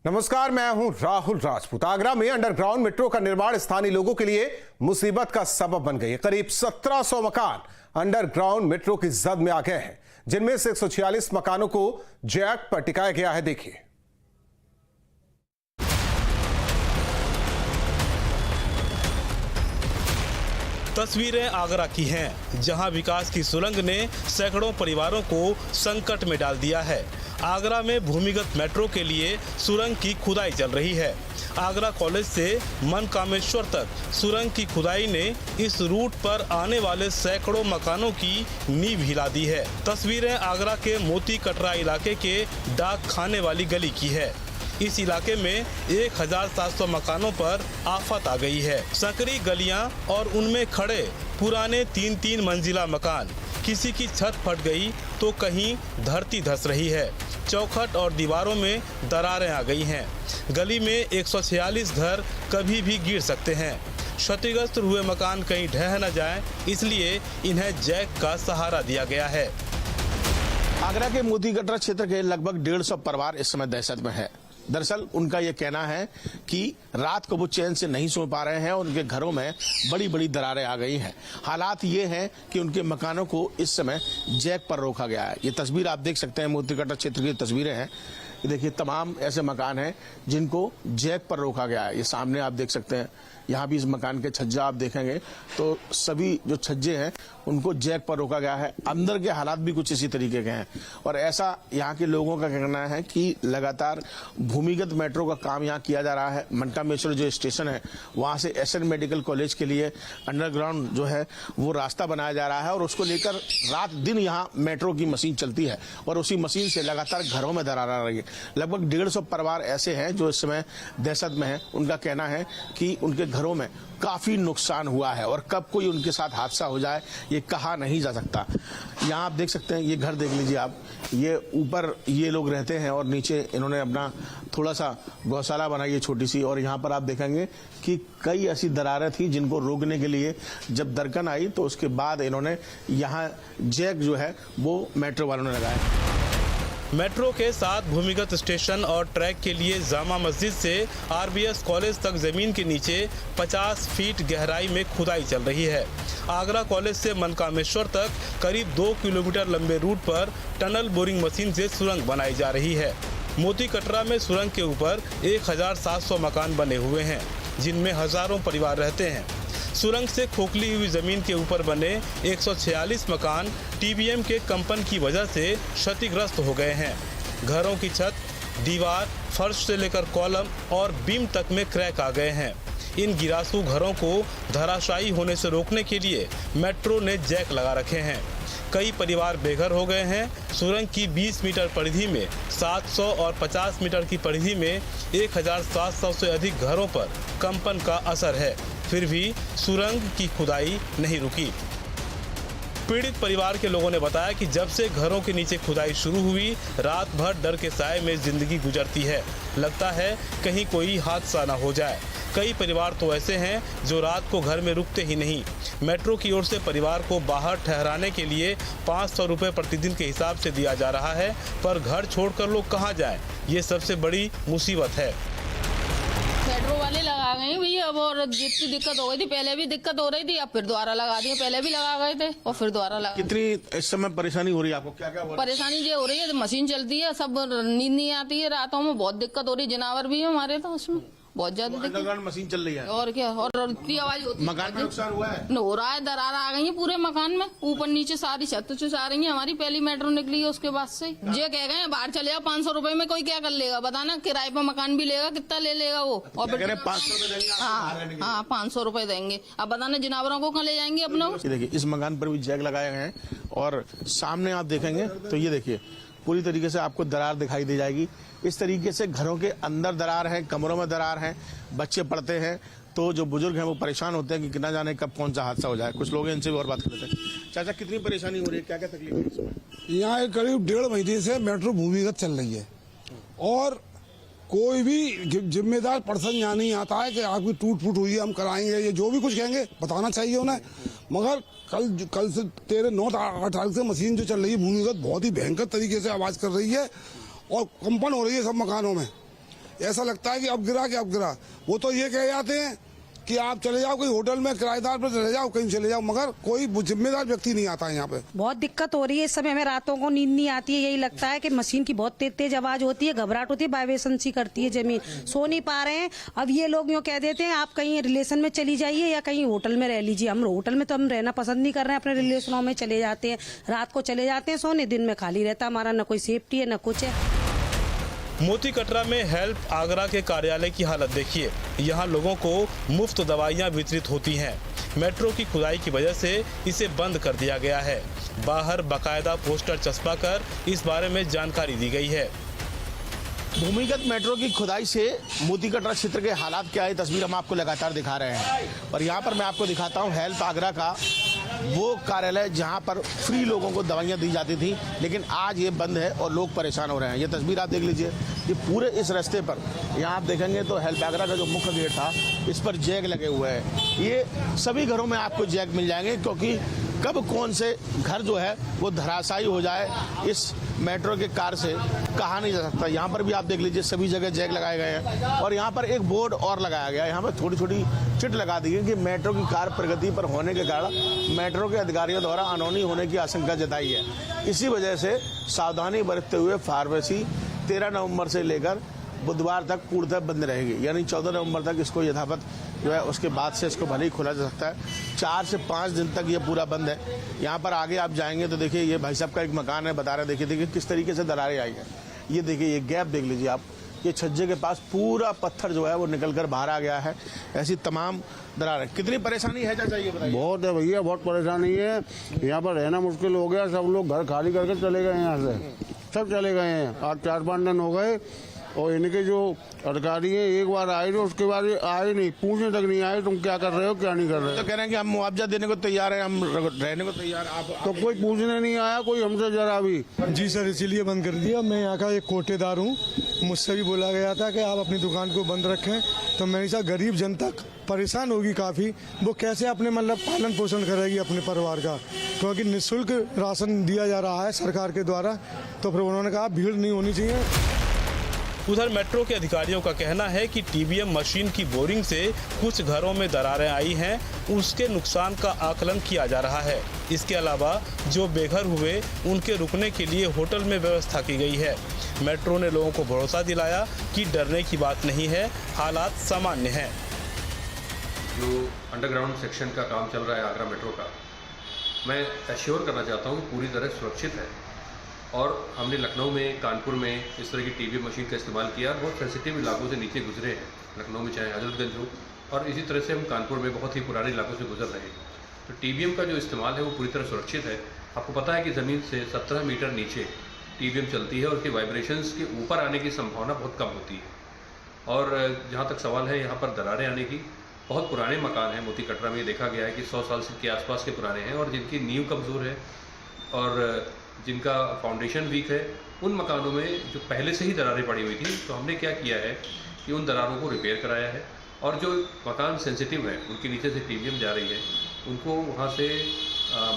नमस्कार, मैं हूं राहुल राजपूत। आगरा में अंडरग्राउंड मेट्रो का निर्माण स्थानीय लोगों के लिए मुसीबत का सबब बन गई है। करीब 1700 मकान अंडरग्राउंड मेट्रो की जद में आ गए हैं, जिनमें से 146 मकानों को जैक पर टिकाया गया है। देखिए, तस्वीरें आगरा की हैं, जहां विकास की सुरंग ने सैकड़ों परिवारों को संकट में डाल दिया है। आगरा में भूमिगत मेट्रो के लिए सुरंग की खुदाई चल रही है। आगरा कॉलेज से मनकामेश्वर तक सुरंग की खुदाई ने इस रूट पर आने वाले सैकड़ों मकानों की नींव हिला दी है। तस्वीरें आगरा के मोती कटरा इलाके के डाक खाने वाली गली की है। इस इलाके में 1700 मकानों पर आफत आ गई है। संकरी गलियां और उनमें खड़े पुराने 3-3 मंजिला मकान, किसी की छत फट गई तो कहीं धरती धंस रही है। चौखट और दीवारों में दरारें आ गई हैं। गली में 146 घर कभी भी गिर सकते हैं। क्षतिग्रस्त हुए मकान कहीं ढह न जाएं, इसलिए इन्हें जैक का सहारा दिया गया है। आगरा के मोती कटरा क्षेत्र के लगभग 150 परिवार इस समय दहशत में है। दरअसल उनका ये कहना है कि रात को वो चैन से नहीं सो पा रहे हैं और उनके घरों में बड़ी बड़ी दरारें आ गई हैं। हालात ये हैं कि उनके मकानों को इस समय जैक पर रोका गया है। ये तस्वीर आप देख सकते हैं, मोती कटरा क्षेत्र की तस्वीरें हैं। ये देखिए, तमाम ऐसे मकान हैं जिनको जैक पर रोका गया है। ये सामने आप देख सकते हैं, यहाँ भी इस मकान के छज्जा आप देखेंगे तो सभी जो छज्जे हैं उनको जैक पर रोका गया है। अंदर के हालात भी कुछ इसी तरीके के हैं और ऐसा यहाँ के लोगों का कहना है कि लगातार भूमिगत मेट्रो का काम यहाँ किया जा रहा है। मनकामेश्वर जो स्टेशन है वहाँ से एसएन मेडिकल कॉलेज के लिए अंडरग्राउंड जो है वो रास्ता बनाया जा रहा है और उसको लेकर रात दिन यहाँ मेट्रो की मशीन चलती है और उसी मशीन से लगातार घरों में दरार आ रही है। लगभग 150 परिवार ऐसे हैं जो इस समय दहशत में हैं। उनका कहना है कि उनके घरों में काफी नुकसान हुआ है और कब कोई उनके साथ हादसा हो जाए ये कहा नहीं जा सकता। यहाँ आप देख सकते हैं, ये घर देख लीजिए आप, ये ऊपर ये लोग रहते हैं और नीचे इन्होंने अपना थोड़ा सा गौशाला बनाई है छोटी सी। और यहाँ पर आप देखेंगे कि कई ऐसी दरारें थी जिनको रोकने के लिए जब दरकन आई तो उसके बाद इन्होंने यहाँ जैक जो है वो मेट्रो वालों ने लगाया। मेट्रो के साथ भूमिगत स्टेशन और ट्रैक के लिए जामा मस्जिद से आरबीएस कॉलेज तक जमीन के नीचे 50 फीट गहराई में खुदाई चल रही है। आगरा कॉलेज से मनकामेश्वर तक करीब 2 किलोमीटर लंबे रूट पर टनल बोरिंग मशीन से सुरंग बनाई जा रही है। मोती कटरा में सुरंग के ऊपर 1700 मकान बने हुए हैं, जिनमें हजारों परिवार रहते हैं। सुरंग से खोखली हुई जमीन के ऊपर बने 146 मकान टीबीएम के कंपन की वजह से क्षतिग्रस्त हो गए हैं। घरों की छत, दीवार, फर्श से लेकर कॉलम और बीम तक में क्रैक आ गए हैं। इन गिरासू घरों को धराशायी होने से रोकने के लिए मेट्रो ने जैक लगा रखे हैं। कई परिवार बेघर हो गए हैं। सुरंग की 20 मीटर परिधि में 700 और 50 मीटर की परिधि में 1700 से अधिक घरों पर कंपन का असर है। फिर भी सुरंग की खुदाई नहीं रुकी। पीड़ित परिवार के लोगों ने बताया कि जब से घरों के नीचे खुदाई शुरू हुई, रात भर डर के साए में जिंदगी गुजरती है। लगता है कहीं कोई हादसा न हो जाए। कई परिवार तो ऐसे हैं जो रात को घर में रुकते ही नहीं। मेट्रो की ओर से परिवार को बाहर ठहराने के लिए 500 रुपये प्रतिदिन के हिसाब से दिया जा रहा है, पर घर छोड़कर लोग कहाँ जाएं? ये सबसे बड़ी मुसीबत है। मेट्रो वाले लगा गए भैया, अब और जितनी दिक्कत हो गई थी, पहले भी दिक्कत हो रही थी, अब फिर दोबारा लगा दिए। पहले भी लगा गए थे और फिर दोबारा लगा। कितनी इस समय परेशानी हो रही है आपको? क्या क्या परेशानी ये हो रही है, मशीन चलती है, सब नींद नहीं आती है, रातों में बहुत दिक्कत हो रही है। जनावर भी है हमारे, तो उसमें बहुत ज्यादा दिक्कत। मशीन चल रही है और क्या, और इतनी आवाज होती है। मकान में नुकसान हुआ है? हो रहा है, दरार आ गई है पूरे मकान में, ऊपर नीचे सारी छत आ रही है। हमारी पहली मेट्रो निकली है उसके बाद से ये कह गए बाहर चले जाओ, 500 रुपए में कोई क्या कर लेगा बताना? किराए पर मकान भी लेगा, कितना ले लेगा वो? और 500 देंगे? हाँ, 500 रुपए देंगे। अब बताना जानवरों को कहाँ ले जाएंगे अपना? देखिए, इस मकान पर भी जैक लगाए गए हैं और सामने आप देखेंगे तो ये देखिए पूरी तरीके से आपको दरार दिखाई दे जाएगी। इस तरीके से घरों के अंदर दरार है, कमरों में दरार है, बच्चे पढ़ते हैं तो जो बुजुर्ग हैं वो परेशान होते हैं कि कितना जाने कब कौन सा हादसा हो जाए। कुछ लोग इनसे भी और बात करते हैं। चाचा, कितनी परेशानी हो रही है, क्या क्या तकलीफ है इसमें? यहाँ करीब 1.5 महीने से मेट्रो भूमिगत चल रही है और कोई भी जिम्मेदार पर्सन यहाँ नहीं आता है कि आपकी टूट फूट हुई है, हम कराएंगे, ये जो भी कुछ कहेंगे बताना चाहिए उन्हें। मगर कल से 9-8 तारीख से मशीन जो चल रही है भूमिगत, बहुत ही भयंकर तरीके से आवाज कर रही है और कंपन हो रही है सब मकानों में। ऐसा लगता है कि अब गिरा। वो तो ये कह जाते हैं कि आप चले जाओ कोई होटल में किराएदार पर चले जाओ, कहीं चले जाओ, मगर कोई जिम्मेदार व्यक्ति नहीं आता है यहाँ पे। बहुत दिक्कत हो रही है इस समय, हमें रातों को नींद नहीं आती है। यही लगता है कि मशीन की बहुत तेज आवाज होती है, घबराहट होती है, वाइब्रेशन सी करती है जमीन, सो नहीं पा रहे हैं। अब ये लोग यूँ कह देते हैं आप कहीं रिलेशन में चली जाइए या कहीं होटल में रह लीजिए। हम होटल में तो हम रहना पसंद नहीं कर रहे हैं, अपने रिलेशनों में चले जाते हैं, रात को चले जाते हैं सोने, दिन में खाली रहता हमारा, न कोई सेफ्टी है न कुछ है। मोती कटरा में हेल्प आगरा के कार्यालय की हालत देखिए। यहाँ लोगों को मुफ्त दवाइयाँ वितरित होती हैं। मेट्रो की खुदाई की वजह से इसे बंद कर दिया गया है। बाहर बाकायदा पोस्टर चस्पा कर इस बारे में जानकारी दी गई है। भूमिगत मेट्रो की खुदाई से मोती कटरा क्षेत्र के हालात क्या है, तस्वीर हम आपको लगातार दिखा रहे हैं। और यहाँ पर मैं आपको दिखाता हूँ हेल्प आगरा का वो कार्यालय जहाँ पर फ्री लोगों को दवाइयाँ दी जाती थी, लेकिन आज ये बंद है और लोग परेशान हो रहे हैं। ये तस्वीर आप देख लीजिए, ये पूरे इस रास्ते पर यहाँ आप देखेंगे तो हेल्प आगरा का जो मुख्य गेट था इस पर जैग लगे हुए हैं। ये सभी घरों में आपको जैग मिल जाएंगे, क्योंकि कब कौन से घर जो है वो धराशायी हो जाए इस मेट्रो के कार से कहा नहीं जा सकता। यहाँ पर भी आप देख लीजिए सभी जगह जैग लगाए गए हैं और यहाँ पर एक बोर्ड और लगाया गया है। यहाँ पर छोटी छोटी चिट लगा दी गई कि मेट्रो की कार प्रगति पर होने के कारण मेट्रो के अधिकारियों द्वारा अनहोनी होने की आशंका जताई है। इसी वजह से सावधानी बरतते हुए फार्मेसी 13 नवंबर से लेकर बुधवार तक पूर्णतः बंद रहेगी, यानी 14 नवंबर तक इसको यथावत जो है उसके बाद से इसको भले ही खोला जा सकता है। 4 से 5 दिन तक ये पूरा बंद है। यहाँ पर आगे आप जाएंगे तो देखिए ये भाई साहब का एक मकान है, बता रहे देखिए किस तरीके से दरारें आई हैं। ये देखिए ये गैप देख लीजिए आप, ये छज्जे के पास पूरा पत्थर जो है वो निकल कर बाहर आ गया है। ऐसी तमाम दरारें, कितनी परेशानी है चाचा ये बताइए। बहुत है भैया, बहुत परेशानी है। यहाँ पर रहना मुश्किल हो गया, सब लोग घर खाली करके चले गए, यहाँ से सब चले गए हैं। आज 4-5 दिन हो गए और इनके जो अधिकारी हैं एक बार आए थे, उसके बाद आए नहीं, पूछने तक नहीं आए तुम क्या कर रहे हो क्या नहीं कर रहे हो। तो कह रहे हैं कि हम मुआवजा देने को तैयार हैं, हम रहने को तैयार। आप तो कोई पूछने नहीं आया कोई हमसे जरा भी। जी सर, इसीलिए बंद कर दिया। मैं यहाँ का एक कोटेदार हूँ, मुझसे भी बोला गया था कि आप अपनी दुकान को बंद रखें, तो मेरी सा गरीब जनता परेशान होगी काफ़ी। वो कैसे अपने मतलब पालन पोषण करेगी अपने परिवार का, क्योंकि निःशुल्क राशन दिया जा रहा है सरकार के द्वारा। तो फिर उन्होंने कहा भीड़ नहीं होनी चाहिए। उधर मेट्रो के अधिकारियों का कहना है कि टीबीएम मशीन की बोरिंग से कुछ घरों में दरारें आई हैं, उसके नुकसान का आकलन किया जा रहा है। इसके अलावा जो बेघर हुए उनके रुकने के लिए होटल में व्यवस्था की गई है। मेट्रो ने लोगों को भरोसा दिलाया कि डरने की बात नहीं है, हालात सामान्य हैं। जो अंडरग्राउंड सेक्शन का काम चल रहा है आगरा मेट्रो का, मैं एश्योर करना चाहता हूँ कि पूरी तरह सुरक्षित है। और हमने लखनऊ में, कानपुर में इस तरह की टीबीएम मशीन का इस्तेमाल किया, बहुत सेंसिटिव इलाकों से नीचे गुजरे हैं। लखनऊ में चाहे हजरतगंज हो, और इसी तरह से हम कानपुर में बहुत ही पुराने इलाकों से गुजर रहे हैं। तो टीबीएम का जो इस्तेमाल है वो पूरी तरह सुरक्षित है। आपको पता है कि ज़मीन से 17 मीटर नीचे टीबीएम चलती है और उसके वाइब्रेशंस के ऊपर आने की संभावना बहुत कम होती है। और जहाँ तक सवाल है यहाँ पर दरारें आने की, बहुत पुराने मकान हैं मोती कटरा में, देखा गया है कि 100 साल के आसपास के पुराने हैं और जिनकी नींव कमज़ोर है और जिनका फाउंडेशन वीक है, उन मकानों में जो पहले से ही दरारें पड़ी हुई थी, तो हमने क्या किया है कि उन दरारों को रिपेयर कराया है। और जो मकान सेंसिटिव है, उनके नीचे से टीबीएम जा रही है, उनको वहाँ से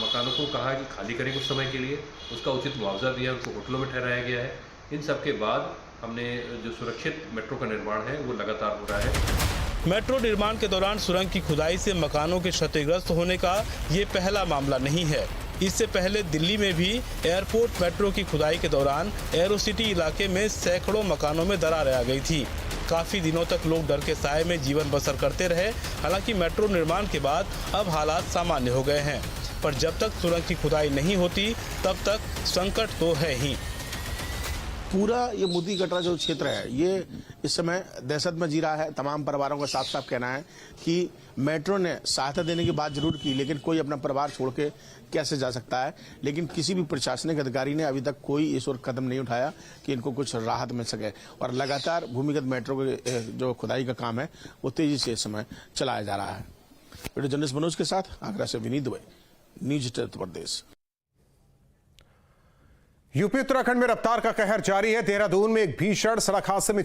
मकानों को कहा कि खाली करें कुछ समय के लिए, उसका उचित मुआवजा दिया, उनको होटलों में ठहराया गया है। इन सब के बाद हमने जो सुरक्षित मेट्रो का निर्माण है वो लगातार हो रहा है। मेट्रो निर्माण के दौरान सुरंग की खुदाई से मकानों के क्षतिग्रस्त होने का ये पहला मामला नहीं है। इससे पहले दिल्ली में भी एयरपोर्ट मेट्रो की खुदाई के दौरान एरोसिटी इलाके में सैकड़ों मकानों में दरारें आ गई थी। काफ़ी दिनों तक लोग डर के साए में जीवन बसर करते रहे। हालांकि मेट्रो निर्माण के बाद अब हालात सामान्य हो गए हैं, पर जब तक सुरंग की खुदाई नहीं होती तब तक संकट तो है ही। पूरा ये मोती कटरा जो क्षेत्र है ये इस समय दहशत में जी रहा है। तमाम परिवारों का साफ साफ कहना है कि मेट्रो ने सहायता देने की बात जरूर की, लेकिन कोई अपना परिवार छोड़ के कैसे जा सकता है। लेकिन किसी भी प्रशासनिक अधिकारी ने अभी तक कोई इस ओर कदम नहीं उठाया कि इनको कुछ राहत मिल सके। और लगातार भूमिगत मेट्रो के जो खुदाई का काम है वो तेजी से इस समय चलाया जा रहा है। वीडियो जर्नलिस्ट मनोज के साथ आगरा से विनीत दुबे, न्यूज उत्तर प्रदेश। यूपी उत्तराखंड में रफ्तार का कहर जारी है। देहरादून में एक भीषण सड़क हादसे में